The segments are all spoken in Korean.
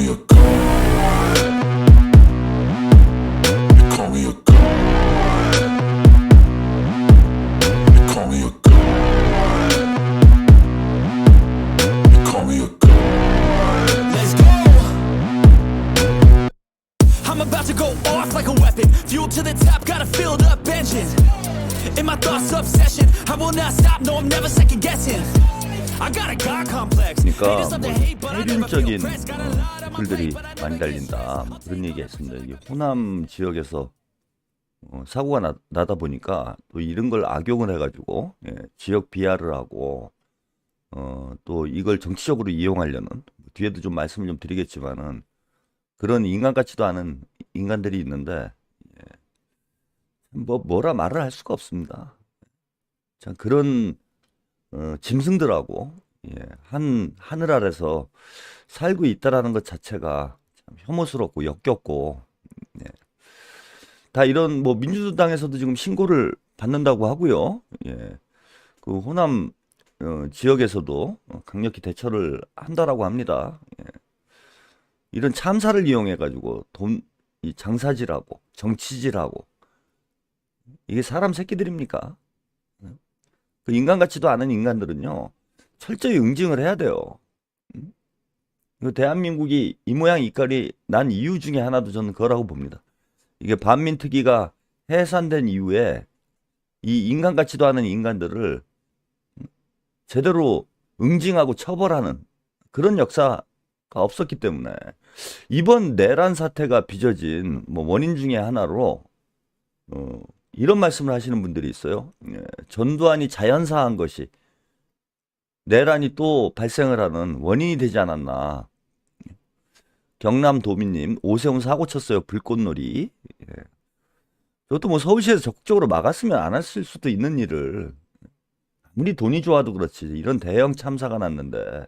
me a god. You call me a god. You call me a god. You call me a god. Let's go. I'm about to go off like a weapon. Fuel to the top, got a filled up engine. In my thoughts, obsession. I will not stop, no, I'm never second guessing. I got a God complex. 그러니까 뭐 폐륜적인 글들이 많이 달린다 뭐 그런 얘기했습니다. 이게 호남 지역에서 사고가 나다 보니까 또 이런 걸 악용을 해가지고 지역 비하를 하고 또 이걸 정치적으로 이용하려는 뒤에도 좀 말씀을 좀 드리겠지만은 그런 인간 같지도 않은 인간들이 있는데 뭐라 말을 할 수가 없습니다. 참 그런 짐승들하고 하늘 아래서 살고 있다라는 것 자체가 참 혐오스럽고 역겹고 다 이런 뭐 민주당에서도 지금 신고를 받는다고 하고요. 그 호남 지역에서도 강력히 대처를 한다라고 합니다. 이런 참사를 이용해 가지고 이 장사질하고 정치질하고 이게 사람 새끼들입니까? 그 인간 같지도 않은 인간들은요 철저히 응징을 해야 돼요. 대한민국이 이 모양 이 꼴이 난 이유 중에 하나도 저는 그거라고 봅니다. 이게 반민특위가 해산된 이후에 이 인간 같지도 않은 인간들을 제대로 응징하고 처벌하는 그런 역사가 없었기 때문에 이번 내란 사태가 빚어진 뭐 원인 중에 하나로 이런 말씀을 하시는 분들이 있어요. 전두환이 자연사한 것이 내란이 또 발생을 하는 원인이 되지 않았나. 경남도민님, 오세훈 사고 쳤어요. 불꽃놀이. 저것도 뭐 서울시에서 적극적으로 막았으면 안 했을 수도 있는 일을 아무리 돈이 좋아도 그렇지 이런 대형 참사가 났는데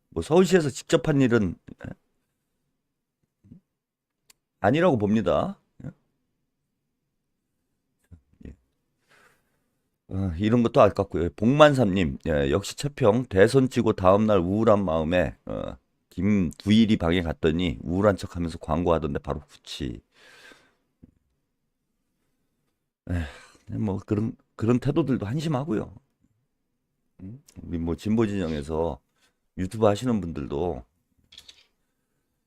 뭐 서울시에서 직접 한 일은 아니라고 봅니다. 이런 것도 아깝고요. 복만삼님, 역시 채평 대선 치고 다음날 우울한 마음에 김두일이 방에 갔더니 우울한 척하면서 광고하던데 바로 후치. 뭐 그런 태도들도 한심하고요. 우리 뭐 진보 진영에서 유튜브 하시는 분들도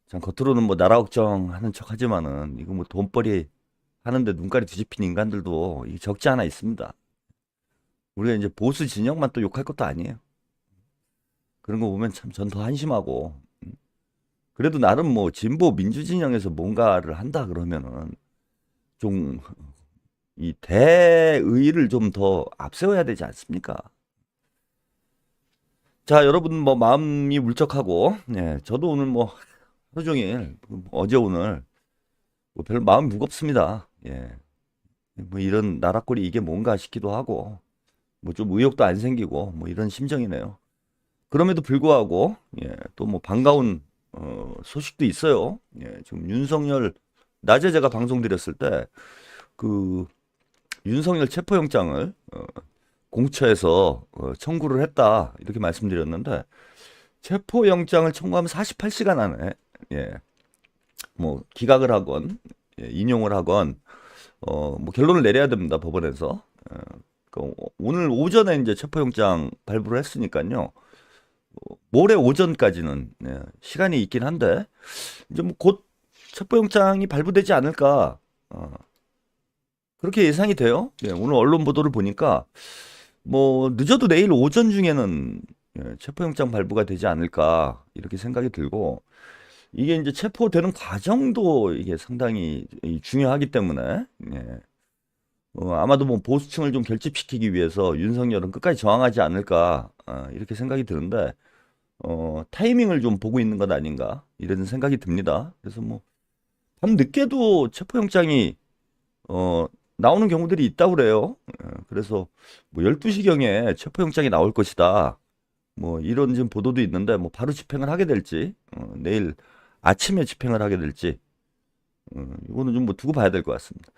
참 겉으로는 뭐 나라 걱정하는 척하지만은 이거 뭐 돈벌이 하는데 눈깔이 뒤집힌 인간들도 이게 적지 않아 있습니다. 우리가 이제 보수 진영만 또 욕할 것도 아니에요. 그런 거 보면 참 전 더 한심하고 그래도 나름 뭐 진보 민주 진영에서 뭔가를 한다 그러면은 좀 이 대의를 좀 더 앞세워야 되지 않습니까? 자, 여러분 뭐 마음이 울적하고 저도 오늘 뭐 하루 종일 어제 오늘 뭐 별로 마음이 무겁습니다. 뭐 이런 나라꼴이 이게 뭔가 싶기도 하고 뭐 좀 의욕도 안 생기고 뭐 이런 심정이네요. 그럼에도 불구하고 또 뭐 반가운 소식도 있어요. 지금 윤석열 낮에 제가 방송 드렸을 때 그 윤석열 체포영장을 공처에서 청구를 했다 이렇게 말씀드렸는데 체포영장을 청구하면 48시간 안에 뭐 기각을 하건 인용을 하건 뭐 결론을 내려야 됩니다 법원에서. 오늘 오전에 이제 체포영장 발부를 했으니까요. 모레 오전까지는 시간이 있긴 한데 이제 뭐 곧 체포영장이 발부되지 않을까 그렇게 예상이 돼요. 오늘 언론 보도를 보니까 뭐 늦어도 내일 오전 중에는 체포영장 발부가 되지 않을까 이렇게 생각이 들고 이게 이제 체포되는 과정도 이게 상당히 중요하기 때문에 아마도 뭐 보수층을 좀 결집시키기 위해서 윤석열은 끝까지 저항하지 않을까 이렇게 생각이 드는데 타이밍을 좀 보고 있는 것 아닌가 이런 생각이 듭니다. 그래서 뭐 밤 늦게도 체포영장이 나오는 경우들이 있다고 그래요. 그래서 뭐 12시경에 체포영장이 나올 것이다. 뭐 이런 지금 보도도 있는데 뭐 바로 집행을 하게 될지 내일 아침에 집행을 하게 될지 이거는 좀 뭐 두고 봐야 될 것 같습니다.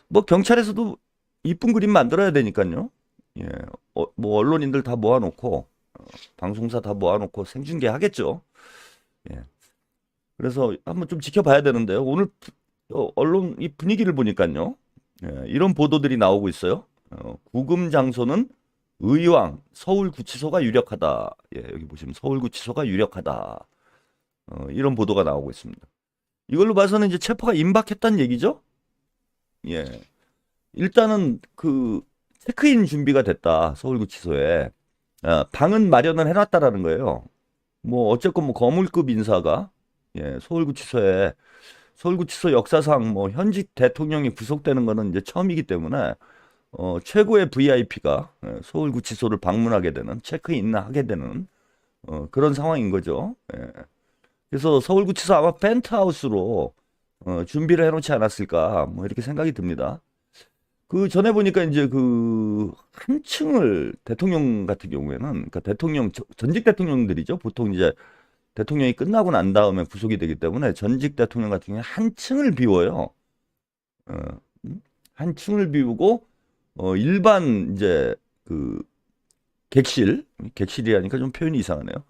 뭐 경찰에서도 이쁜 그림 만들어야 되니까요. 뭐 언론인들 다 모아놓고 방송사 다 모아놓고 생중계 하겠죠. 그래서 한번 좀 지켜봐야 되는데요. 오늘 언론 이 분위기를 보니까요. 예, 이런 보도들이 나오고 있어요. 구금 장소는 의왕 서울구치소가 유력하다. 예, 여기 보시면 서울구치소가 유력하다. 이런 보도가 나오고 있습니다. 이걸로 봐서는 이제 체포가 임박했다는 얘기죠. 예, 일단은 그 체크인 준비가 됐다. 서울구치소에 방은 마련을 해놨다라는 거예요. 뭐 어쨌건 뭐 거물급 인사가 서울구치소에 서울구치소 역사상 뭐 현직 대통령이 구속되는 거는 이제 처음이기 때문에 최고의 VIP가 서울구치소를 방문하게 되는 체크인하게 되는 그런 상황인 거죠. 그래서 서울구치소 아마 펜트하우스로 준비를 해놓지 않았을까 뭐 이렇게 생각이 듭니다. 그 전에 보니까 이제 그 한 층을 대통령 같은 경우에는 그러니까 대통령 전직 대통령들이죠. 보통 이제 대통령이 끝나고 난 다음에 구속이 되기 때문에 전직 대통령 같은 경우에 한 층을 비워요. 한 층을 비우고 일반 이제 그 객실이라니까 좀 표현이 이상하네요.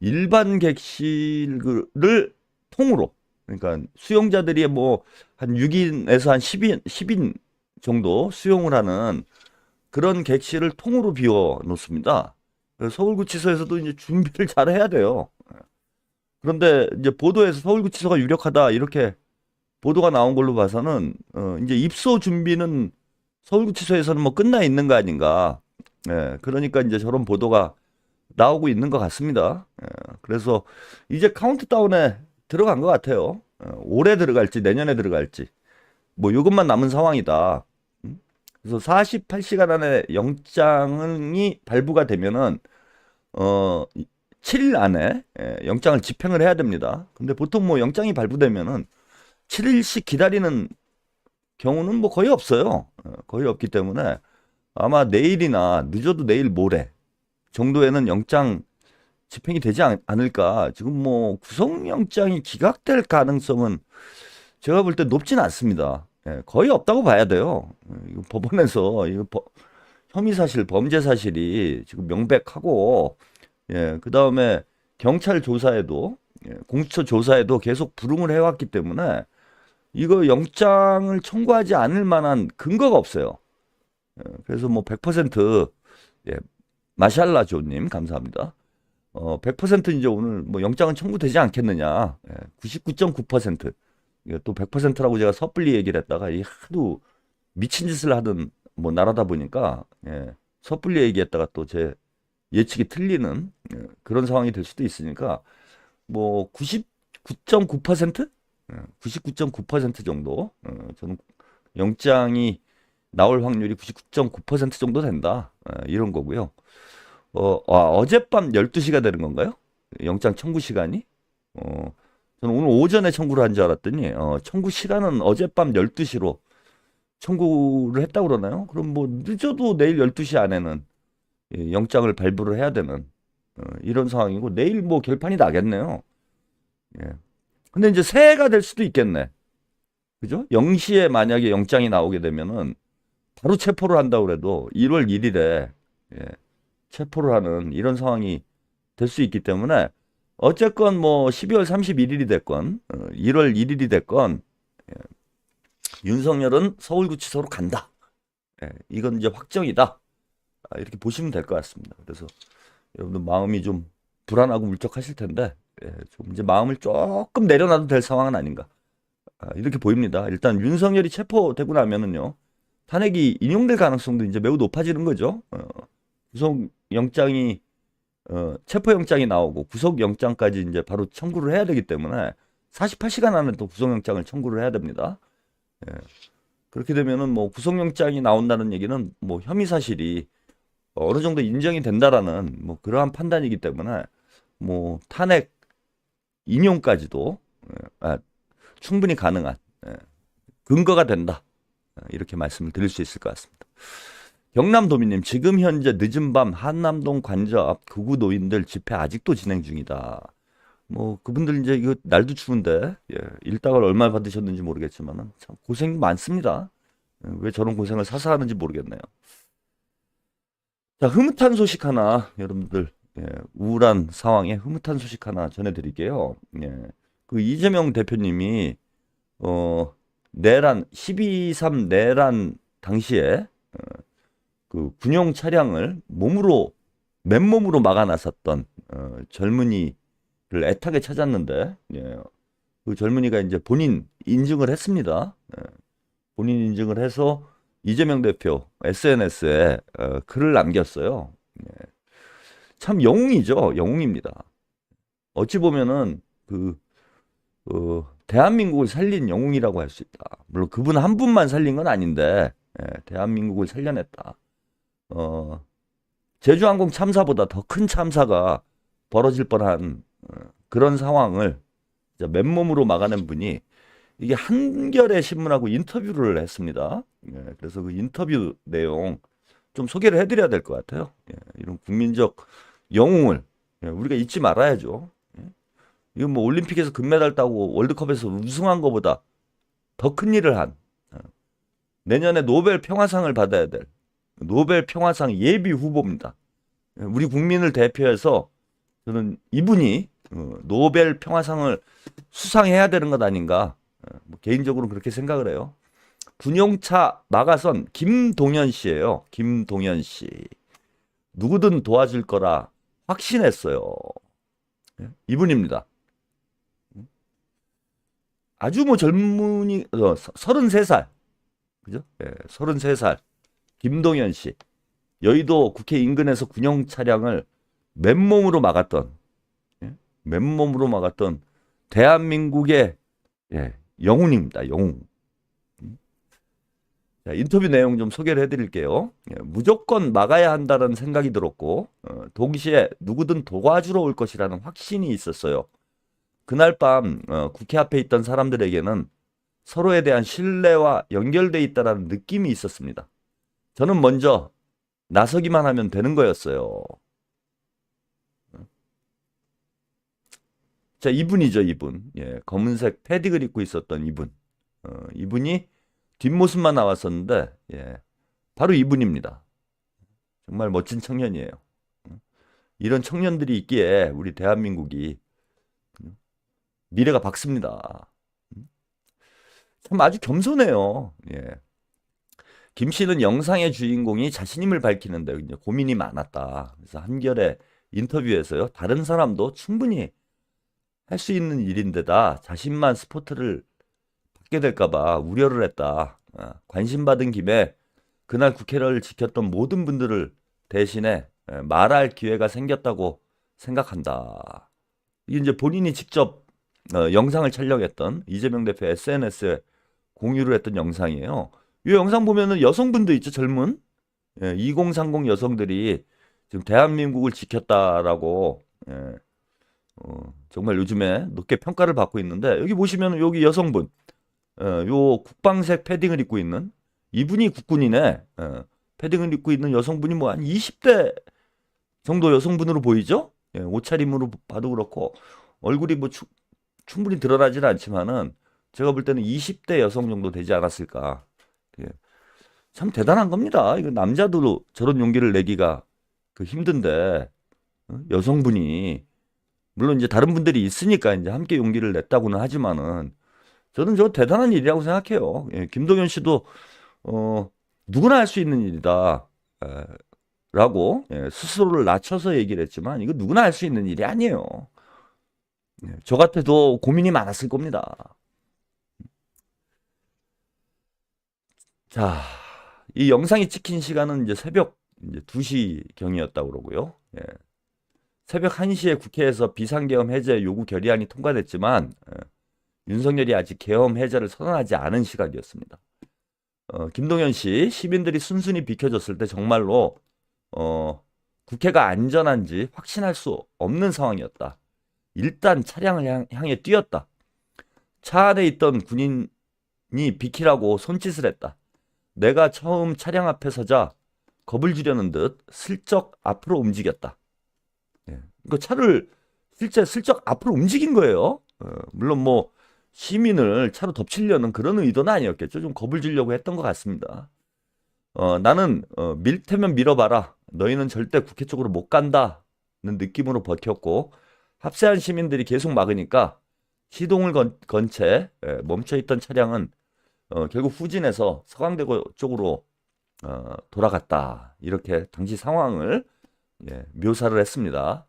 일반 객실을 통으로 그러니까 수용자들이 뭐 한 6인에서 한 10인 정도 수용을 하는 그런 객실을 통으로 비워 놓습니다. 서울구치소에서도 이제 준비를 잘 해야 돼요. 그런데 이제 보도에서 서울구치소가 유력하다 이렇게 보도가 나온 걸로 봐서는 이제 입소 준비는 서울구치소에서는 뭐 끝나 있는 거 아닌가. 예, 그러니까 이제 저런 보도가 나오고 있는 것 같습니다. 예, 그래서 이제 카운트다운에 들어간 것 같아요. 올해 들어갈지 내년에 들어갈지 뭐 이것만 남은 상황이다. 그래서 48시간 안에 영장이 발부가 되면은 7일 안에 영장을 집행을 해야 됩니다. 근데 보통 뭐 영장이 발부되면은 7일씩 기다리는 경우는 뭐 거의 없어요. 거의 없기 때문에 아마 내일이나 늦어도 내일 모레 정도에는 영장 집행이 되지 않을까. 지금 뭐 구속영장이 기각될 가능성은 제가 볼 때 높진 않습니다. 거의 없다고 봐야 돼요. 이거 법원에서 이거 혐의 사실, 범죄 사실이 지금 명백하고, 그 다음에 경찰 조사에도, 공수처 조사에도 계속 불응을 해왔기 때문에 이거 영장을 청구하지 않을 만한 근거가 없어요. 그래서 뭐 100%, 마샬라 조님 감사합니다. 100% 이제 오늘 뭐 영장은 청구되지 않겠느냐. 99.9%. 또 100%라고 제가 섣불리 얘기를 했다가 이 하도 미친 짓을 하던 뭐 나라다 보니까 섣불리 얘기했다가 또 제 예측이 틀리는 그런 상황이 될 수도 있으니까 뭐 99.9%? 99.9% 정도 저는 영장이 나올 확률이 99.9% 정도 된다. 이런 거고요. 어젯밤 12시가 되는 건가요? 영장 청구 시간이? 저는 오늘 오전에 청구를 한 줄 알았더니 청구 시간은 어젯밤 12시로 청구를 했다고 그러나요? 그럼 뭐 늦어도 내일 12시 안에는 영장을 발부를 해야 되는 이런 상황이고 내일 뭐 결판이 나겠네요. 근데 이제 새해가 될 수도 있겠네. 그죠? 0시에 만약에 영장이 나오게 되면은 바로 체포를 한다고 그래도 1월 1일에 체포를 하는 이런 상황이 될 수 있기 때문에 어쨌건 뭐 12월 31일이 됐건 1월 1일이 됐건 윤석열은 서울구치소로 간다. 이건 이제 확정이다. 이렇게 보시면 될 것 같습니다. 그래서 여러분들 마음이 좀 불안하고 울적하실 텐데 좀 이제 마음을 조금 내려놔도 될 상황은 아닌가. 이렇게 보입니다. 일단 윤석열이 체포되고 나면은요. 탄핵이 인용될 가능성도 이제 매우 높아지는 거죠. 구속영장이 체포영장이 나오고 구속영장까지 이제 바로 청구를 해야 되기 때문에 48시간 안에 또 구속영장을 청구를 해야 됩니다. 그렇게 되면은 뭐 구속영장이 나온다는 얘기는 뭐 혐의 사실이 어느 정도 인정이 된다라는 뭐 그러한 판단이기 때문에 뭐 탄핵 인용까지도 충분히 가능한 근거가 된다. 이렇게 말씀을 드릴 수 있을 것 같습니다. 경남도민님, 지금 현재 늦은 밤 한남동 관저 앞 극우 노인들 집회 아직도 진행 중이다. 뭐 그분들 이제 이거 날도 추운데 일당을 얼마 받으셨는지 모르겠지만 참 고생이 많습니다. 왜 저런 고생을 사서 하는지 모르겠네요. 자, 흐뭇한 소식 하나 여러분들 우울한 상황에 흐뭇한 소식 하나 전해드릴게요. 그 그 이재명 대표님이 내란 12.3 내란 당시에 그 군용 차량을 맨몸으로 막아 나섰던 젊은이를 애타게 찾았는데, 예, 그 젊은이가 이제 본인 인증을 했습니다. 예, 본인 인증을 해서 이재명 대표 SNS에 글을 남겼어요. 예, 참 영웅이죠. 영웅입니다. 어찌 보면은 대한민국을 살린 영웅이라고 할 수 있다. 물론 그분 한 분만 살린 건 아닌데, 예, 대한민국을 살려냈다. 제주항공 참사보다 더 큰 참사가 벌어질 뻔한 그런 상황을 진짜 맨몸으로 막아낸 분이, 이게 한겨레 신문하고 인터뷰를 했습니다. 예, 그래서 그 인터뷰 내용 좀 소개를 해드려야 될 것 같아요. 예, 이런 국민적 영웅을 우리가 잊지 말아야죠. 예. 이건 뭐 올림픽에서 금메달 따고 월드컵에서 우승한 것보다 더 큰 일을 한, 내년에 노벨 평화상을 받아야 될 노벨 평화상 예비 후보입니다. 예, 우리 국민을 대표해서 저는 이분이 노벨 평화상을 수상해야 되는 것 아닌가, 뭐 개인적으로 그렇게 생각을 해요. 군용차 마가선 김동연 씨예요. 김동연 씨. 누구든 도와줄 거라 확신했어요. 예? 이분입니다. 아주 뭐 젊은이, 33살. 그죠? 예, 33살. 김동연 씨. 여의도 국회 인근에서 군용 차량을 맨몸으로 막았던, 예? 맨몸으로 막았던 대한민국의, 예, 영웅입니다. 영웅. 자, 인터뷰 내용 좀 소개를 해드릴게요. 예, 무조건 막아야 한다는 생각이 들었고, 동시에 누구든 도와주러 올 것이라는 확신이 있었어요. 그날 밤 국회 앞에 있던 사람들에게는 서로에 대한 신뢰와 연결돼 있다는 느낌이 있었습니다. 저는 먼저 나서기만 하면 되는 거였어요. 자, 이분이죠, 이분. 예, 검은색 패딩을 입고 있었던 이분. 이분이 뒷모습만 나왔었는데, 예, 바로 이분입니다. 정말 멋진 청년이에요. 이런 청년들이 있기에 우리 대한민국이 미래가 밝습니다. 참 아주 겸손해요. 예. 김 씨는 영상의 주인공이 자신임을 밝히는데 이제 고민이 많았다. 그래서 한겨레 인터뷰에서요, 다른 사람도 충분히 할 수 있는 일인데다 자신만 스포트를 받게 될까봐 우려를 했다. 관심 받은 김에 그날 국회를 지켰던 모든 분들을 대신에 말할 기회가 생겼다고 생각한다. 이게 이제 본인이 직접 영상을 촬영했던 이재명 대표 SNS에 공유를 했던 영상이에요. 이 영상 보면은 여성분도 있죠, 젊은 2030 여성들이 지금 대한민국을 지켰다라고, 정말 요즘에 높게 평가를 받고 있는데, 여기 보시면 여기 여성분, 요 국방색 패딩을 입고 있는 이분이 국군이네. 패딩을 입고 있는 여성분이 뭐 한 20대 정도 여성분으로 보이죠? 예, 옷차림으로 봐도 그렇고 얼굴이 뭐 충분히 드러나지는 않지만은 제가 볼 때는 20대 여성 정도 되지 않았을까. 예. 참 대단한 겁니다. 이거 남자도 저런 용기를 내기가 힘든데, 여성분이, 물론 이제 다른 분들이 있으니까 이제 함께 용기를 냈다고는 하지만은 저는 저 대단한 일이라고 생각해요. 예, 김동연 씨도 누구나 할 수 있는 일이다 라고, 예, 스스로를 낮춰서 얘기를 했지만 이거 누구나 할 수 있는 일이 아니에요. 예, 저 같아도 고민이 많았을 겁니다. 자, 이 영상이 찍힌 시간은 이제 새벽 이제 2시경이었다고 그러고요. 예. 새벽 1시에 국회에서 비상계엄 해제 요구 결의안이 통과됐지만 윤석열이 아직 계엄 해제를 선언하지 않은 시각이었습니다. 김동연 씨, 시민들이 순순히 비켜줬을 때 정말로 국회가 안전한지 확신할 수 없는 상황이었다. 일단 차량을 향해 뛰었다. 차 안에 있던 군인이 비키라고 손짓을 했다. 내가 처음 차량 앞에 서자 겁을 주려는 듯 슬쩍 앞으로 움직였다. 예. 그 차를 슬쩍 앞으로 움직인 거예요. 물론 뭐 시민을 차로 덮치려는 그런 의도는 아니었겠죠. 좀 겁을 주려고 했던 것 같습니다. 나는 밀 테면 밀어봐라. 너희는 절대 국회 쪽으로 못 간다는 느낌으로 버텼고, 합세한 시민들이 계속 막으니까 시동을 건 채 멈춰있던 차량은 결국 후진해서 서강대교 쪽으로 돌아갔다. 이렇게 당시 상황을 묘사를 했습니다.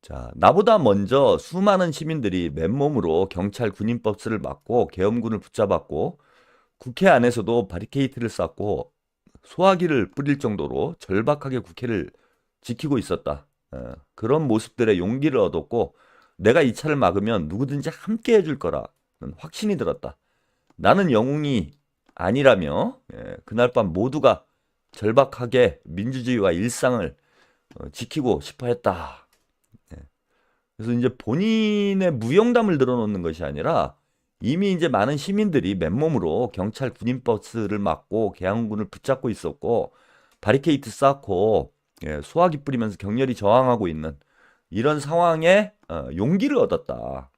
자, 나보다 먼저 수많은 시민들이 맨몸으로 경찰 군인버스를 막고 계엄군을 붙잡았고 국회 안에서도 바리케이트를 쌓고 소화기를 뿌릴 정도로 절박하게 국회를 지키고 있었다. 그런 모습들에 용기를 얻었고 내가 이 차를 막으면 누구든지 함께 해줄 거라는 확신이 들었다. 나는 영웅이 아니라며 그날 밤 모두가 절박하게 민주주의와 일상을 지키고 싶어 했다. 그래서 이제 본인의 무용담을 늘어놓는 것이 아니라 이미 이제 많은 시민들이 맨몸으로 경찰 군인버스를 막고 계엄군을 붙잡고 있었고 바리케이트 쌓고 소화기 뿌리면서 격렬히 저항하고 있는 이런 상황에 용기를 얻었다.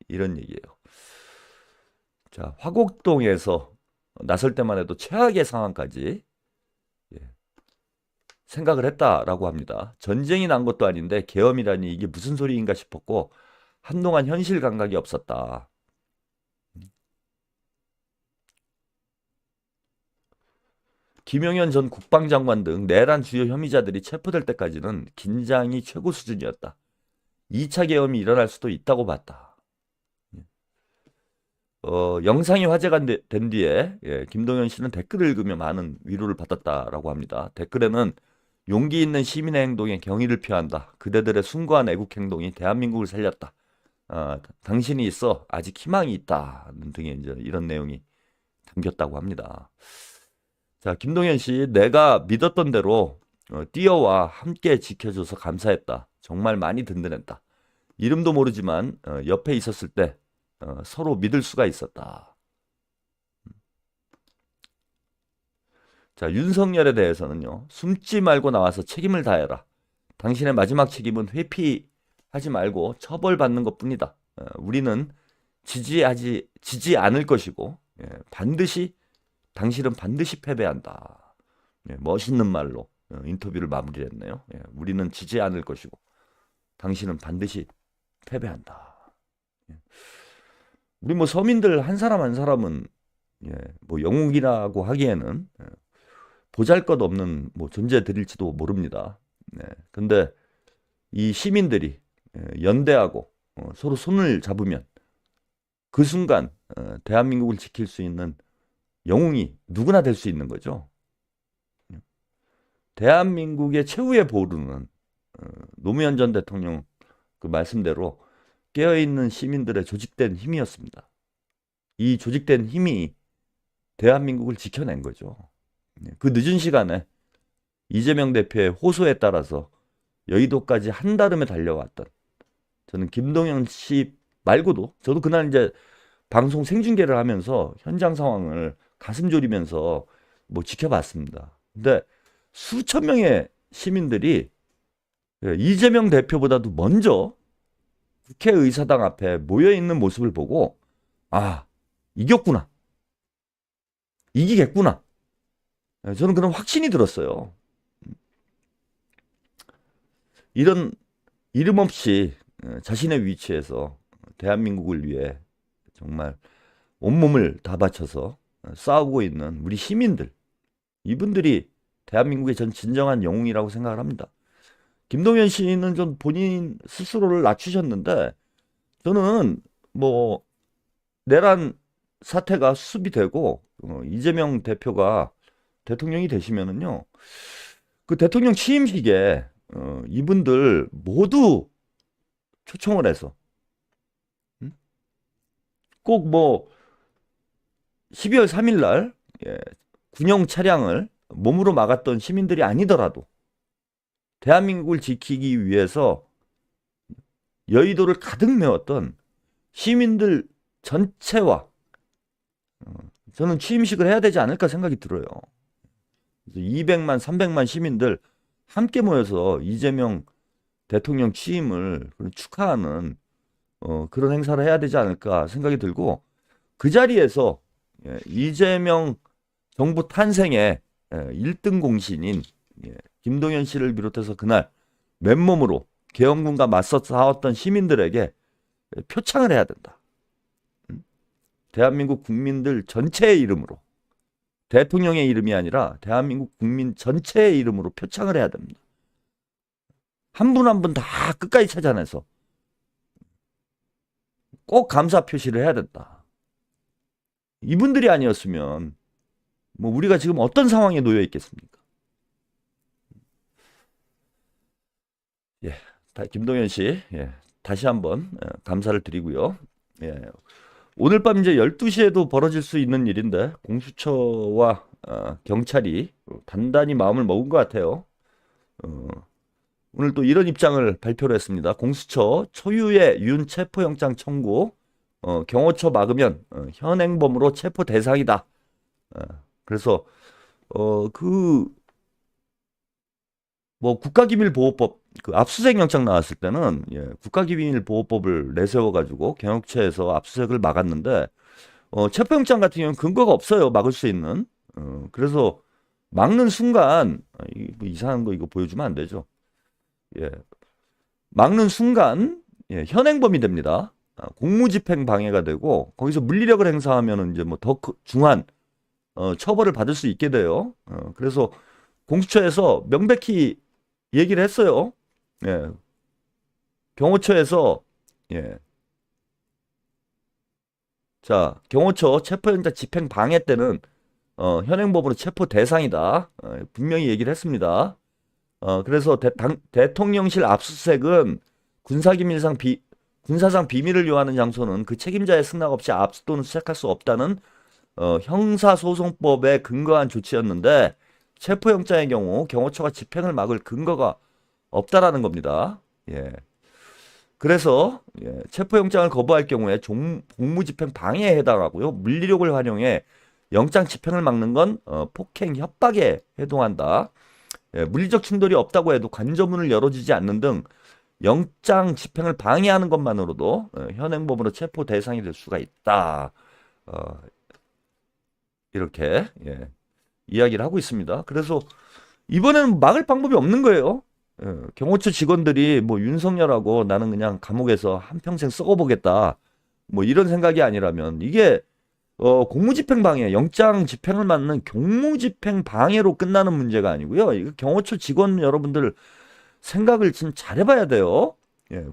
이런 얘기예요. 자, 화곡동에서 나설 때만 해도 최악의 상황까지 생각을 했다라고 합니다. 전쟁이 난 것도 아닌데 계엄이라니 이게 무슨 소리인가 싶었고 한동안 현실 감각이 없었다. 김용현 전 국방장관 등 내란 주요 혐의자들이 체포될 때까지는 긴장이 최고 수준이었다. 2차 계엄이 일어날 수도 있다고 봤다. 영상이 화제가 된 뒤에 김동연 씨는 댓글을 읽으며 많은 위로를 받았다라고 합니다. 댓글에는 용기 있는 시민의 행동에 경의를 표한다. 그대들의 숭고한 애국 행동이 대한민국을 살렸다. 당신이 있어 아직 희망이 있다. 등의 이제 이런 내용이 담겼다고 합니다. 자, 김동연 씨, 내가 믿었던 대로 뛰어와 함께 지켜줘서 감사했다. 정말 많이 든든했다. 이름도 모르지만 옆에 있었을 때 서로 믿을 수가 있었다. 자, 윤석열에 대해서는요. 숨지 말고 나와서 책임을 다해라. 당신의 마지막 책임은 회피하지 말고 처벌받는 것뿐이다. 우리는 지지 않을 것이고 당신은 반드시 패배한다. 멋있는 말로 인터뷰를 마무리했네요. 우리는 지지 않을 것이고 당신은 반드시 패배한다. 우리 뭐 서민들 한 사람 한 사람은 뭐 영웅이라고 하기에는 보잘것없는 뭐 존재들일지도 모릅니다. 근데 이 시민들이 연대하고 서로 손을 잡으면 그 순간 대한민국을 지킬 수 있는 영웅이 누구나 될 수 있는 거죠. 대한민국의 최후의 보루는 노무현 전 대통령 그 말씀대로 깨어있는 시민들의 조직된 힘이었습니다. 이 조직된 힘이 대한민국을 지켜낸 거죠. 그 늦은 시간에 이재명 대표의 호소에 따라서 여의도까지 한달음에 달려왔던 저는 김동연 씨 말고도 저도 그날 이제 방송 생중계를 하면서 현장 상황을 가슴 졸이면서 뭐 지켜봤습니다. 근데 수천 명의 시민들이 이재명 대표보다도 먼저 국회의사당 앞에 모여있는 모습을 보고 아, 이겼구나. 이기겠구나. 저는 그런 확신이 들었어요. 이런 이름 없이 자신의 위치에서 대한민국을 위해 정말 온몸을 다 바쳐서 싸우고 있는 우리 시민들, 이분들이 대한민국의 전 진정한 영웅이라고 생각을 합니다. 김동연 씨는 좀 본인 스스로를 낮추셨는데 저는 뭐 내란 사태가 수습이 되고 이재명 대표가 대통령이 되시면은요, 그 대통령 취임식에 이분들 모두 초청을 해서 꼭 뭐 12월 3일 날 군용 차량을 몸으로 막았던 시민들이 아니더라도 대한민국을 지키기 위해서 여의도를 가득 메웠던 시민들 전체와 저는 취임식을 해야 되지 않을까 생각이 들어요. 200만, 300만 시민들 함께 모여서 이재명 대통령 취임을 축하하는 그런 행사를 해야 되지 않을까 생각이 들고, 그 자리에서 이재명 정부 탄생의 1등 공신인 김동연 씨를 비롯해서 그날 맨몸으로 계엄군과 맞서 싸웠던 시민들에게 표창을 해야 된다. 대한민국 국민들 전체의 이름으로, 대통령의 이름이 아니라 대한민국 국민 전체의 이름으로 표창을 해야 됩니다. 한 분 한 분 다 끝까지 찾아내서 꼭 감사 표시를 해야 된다. 이분들이 아니었으면 뭐 우리가 지금 어떤 상황에 놓여 있겠습니까? 예, 김동현 씨, 다시 한번 감사를 드리고요. 오늘 밤 이제 12시에도 벌어질 수 있는 일인데 공수처와 경찰이 단단히 마음을 먹은 것 같아요. 오늘 또 이런 입장을 발표를 했습니다. 공수처 초유의 윤 체포영장 청구, 경호처 막으면 현행범으로 체포 대상이다. 그래서 뭐 국가기밀보호법 그 압수수색 영장 나왔을 때는 국가기밀보호법을 내세워가지고 경호처에서 압수수색을 막았는데 체포영장 같은 경우는 근거가 없어요. 막을 수 있는. 그래서 막는 순간 뭐 이상한 거 이거 보여주면 안 되죠. 막는 순간 현행범이 됩니다. 공무집행 방해가 되고 거기서 물리력을 행사하면은 이제 뭐 더 중한 처벌을 받을 수 있게 돼요. 그래서 공수처에서 명백히 얘기를 했어요. 경호처에서 자, 경호처 체포영장 집행 방해 때는 현행법으로 체포 대상이다. 분명히 얘기를 했습니다. 그래서 대통령실 압수수색은 군사상 비밀을 요하는 장소는 그 책임자의 승낙 없이 압수 또는 수색할 수 없다는 형사소송법에 근거한 조치였는데 체포영장의 경우 경호처가 집행을 막을 근거가 없다라는 겁니다. 그래서 체포영장을 거부할 경우에 공무집행 방해에 해당하고요. 물리력을 활용해 영장 집행을 막는 건 폭행 협박에 해당한다. 물리적 충돌이 없다고 해도 관저문을 열어주지 않는 등 영장 집행을 방해하는 것만으로도 현행범으로 체포 대상이 될 수가 있다. 이렇게 이야기를 하고 있습니다. 그래서 이번에는 막을 방법이 없는 거예요. 경호처 직원들이 뭐 윤석열하고 나는 그냥 감옥에서 한평생 썩어보겠다. 뭐 이런 생각이 아니라면 이게 공무집행 방해, 영장 집행을 막는 공무집행 방해로 끝나는 문제가 아니고요. 이거 경호처 직원 여러분들 생각을 좀 잘해봐야 돼요.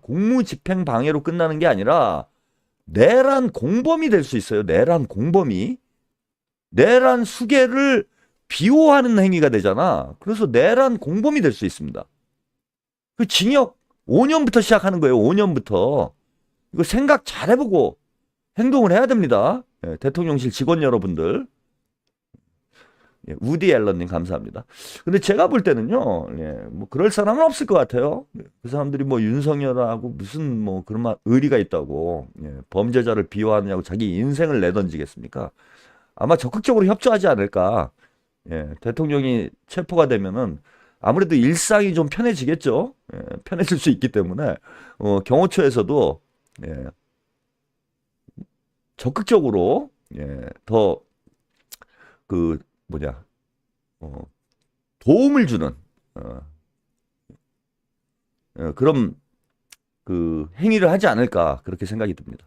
공무집행 방해로 끝나는 게 아니라 내란 공범이 될 수 있어요. 내란 공범이. 내란 수괴를 비호하는 행위가 되잖아. 그래서 내란 공범이 될 수 있습니다. 그 징역 5년부터 시작하는 거예요. 5년부터. 이거 생각 잘 해보고 행동을 해야 됩니다. 대통령실 직원 여러분들. 우디 앨런님 감사합니다. 근데 제가 볼 때는요, 뭐 그럴 사람은 없을 것 같아요. 그 사람들이 뭐 윤석열하고 무슨 뭐 그런 의리가 있다고 범죄자를 비호하느냐고 자기 인생을 내던지겠습니까? 아마 적극적으로 협조하지 않을까. 대통령이 체포가 되면은 아무래도 일상이 좀 편해지겠죠. 편해질 수 있기 때문에 경호처에서도 적극적으로 더 그 도움을 주는 그런 그 행위를 하지 않을까 그렇게 생각이 듭니다.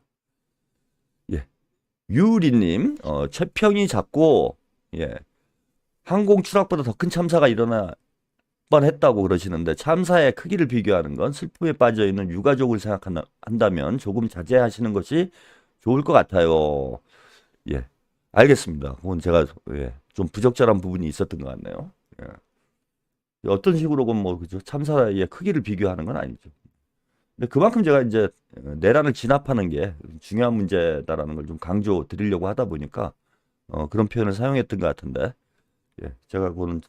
유리님 최평이 작고 항공 추락보다 더 큰 참사가 일어날 뻔했다고 그러시는데 참사의 크기를 비교하는 건 슬픔에 빠져 있는 유가족을 생각한다면 조금 자제하시는 것이 좋을 것 같아요. 알겠습니다. 그건 제가 좀 부적절한 부분이 있었던 것 같네요. 어떤 식으로 뭐 그죠? 참사의 크기를 비교하는 건 아니죠. 근데 그만큼 제가 이제 내란을 진압하는 게 중요한 문제다라는 걸 좀 강조 드리려고 하다 보니까 그런 표현을 사용했던 것 같은데 제가 그거는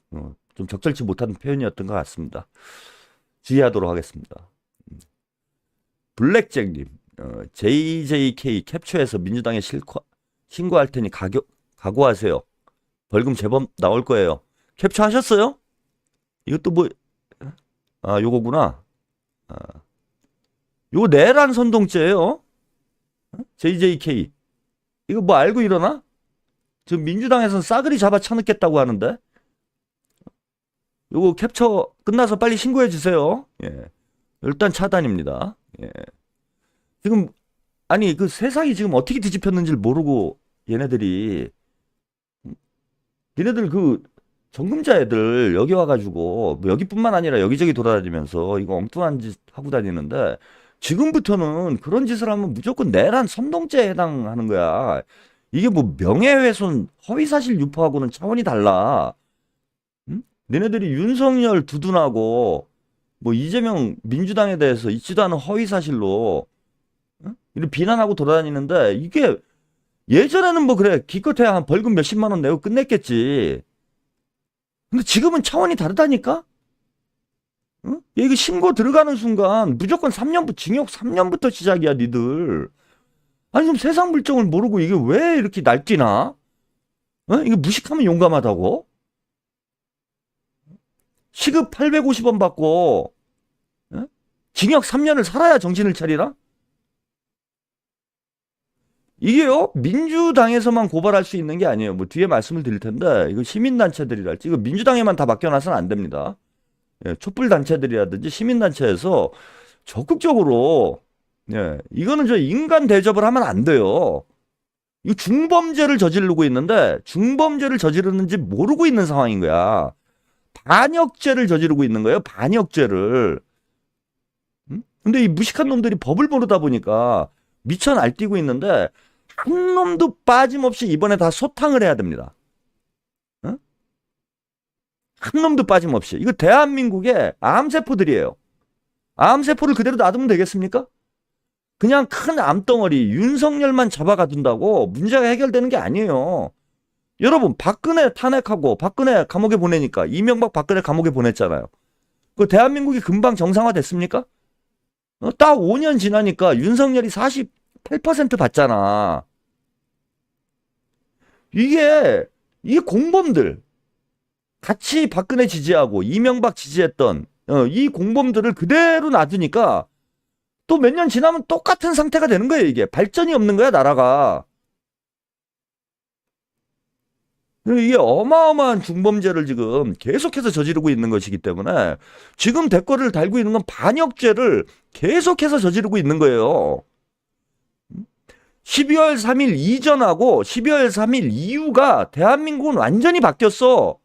좀 적절치 못한 표현이었던 것 같습니다. 주의하도록 하겠습니다. 블랙잭님 JJK 캡처해서 민주당에 신고할 테니 각오하세요. 벌금 제법 나올 거예요. 캡처하셨어요? 이것도 뭐 요거구나. 요거 내란 선동죄예요. JJK 이거 뭐 알고 일어나? 지금 민주당에서는 싸그리 잡아 쳐넣겠다고 하는데 요거 캡처 끝나서 빨리 신고해 주세요. 일단 차단입니다. 예. 지금 아니 그 세상이 지금 어떻게 뒤집혔는지를 모르고 얘네들 그 정금자 애들 여기 와가지고 뭐 여기뿐만 아니라 여기저기 돌아다니면서 이거 엉뚱한 짓 하고 다니는데 지금부터는 그런 짓을 하면 무조건 내란 선동죄에 해당하는 거야. 이게 뭐 명예훼손, 허위사실 유포하고는 차원이 달라. 응? 너네들이 윤석열 두둔하고 뭐 이재명 민주당에 대해서 있지도 않은 허위사실로 응? 이렇게 비난하고 돌아다니는데 이게 예전에는 뭐 그래 기껏해야 한 벌금 몇십만 원 내고 끝냈겠지. 근데 지금은 차원이 다르다니까? 응? 이거 신고 들어가는 순간 무조건 3년, 징역 3년부터 시작이야, 니들. 아니, 좀 세상 물정을 모르고 이게 왜 이렇게 날뛰나? 어? 이게 무식하면 용감하다고? 시급 850원 받고, 어? 징역 3년을 살아야 정신을 차리나? 이게요, 민주당에서만 고발할 수 있는 게 아니에요. 뭐 뒤에 말씀을 드릴 텐데, 이거 시민단체들이랄지, 이거 민주당에만 다 맡겨놔서는 안 됩니다. 예, 촛불단체들이라든지 시민단체에서 적극적으로, 예, 이거는 저 인간 대접을 하면 안 돼요. 이거 중범죄를 저지르고 있는데, 중범죄를 저지르는지 모르고 있는 상황인 거야. 반역죄를 저지르고 있는 거예요, 반역죄를. 근데 이 무식한 놈들이 법을 모르다 보니까 미쳐 날뛰고 있는데, 한 놈도 빠짐없이 이번에 다 소탕을 해야 됩니다. 어? 한 놈도 빠짐없이. 이거 대한민국의 암세포들이에요. 암세포를 그대로 놔두면 되겠습니까? 그냥 큰 암덩어리 윤석열만 잡아가둔다고 문제가 해결되는 게 아니에요. 여러분 박근혜 탄핵하고 박근혜 감옥에 보내니까 이명박 박근혜 감옥에 보냈잖아요. 그 대한민국이 금방 정상화됐습니까? 딱 5년 지나니까 윤석열이 48% 받잖아. 이게 공범들 같이 박근혜 지지하고 이명박 지지했던 이 공범들을 그대로 놔두니까 또 몇 년 지나면 똑같은 상태가 되는 거예요. 이게 발전이 없는 거야 나라가. 이게 어마어마한 중범죄를 지금 계속해서 저지르고 있는 것이기 때문에 지금 댓글을 달고 있는 건 반역죄를 계속해서 저지르고 있는 거예요. 12월 3일 이전하고 12월 3일 이후가 대한민국은 완전히 바뀌었어.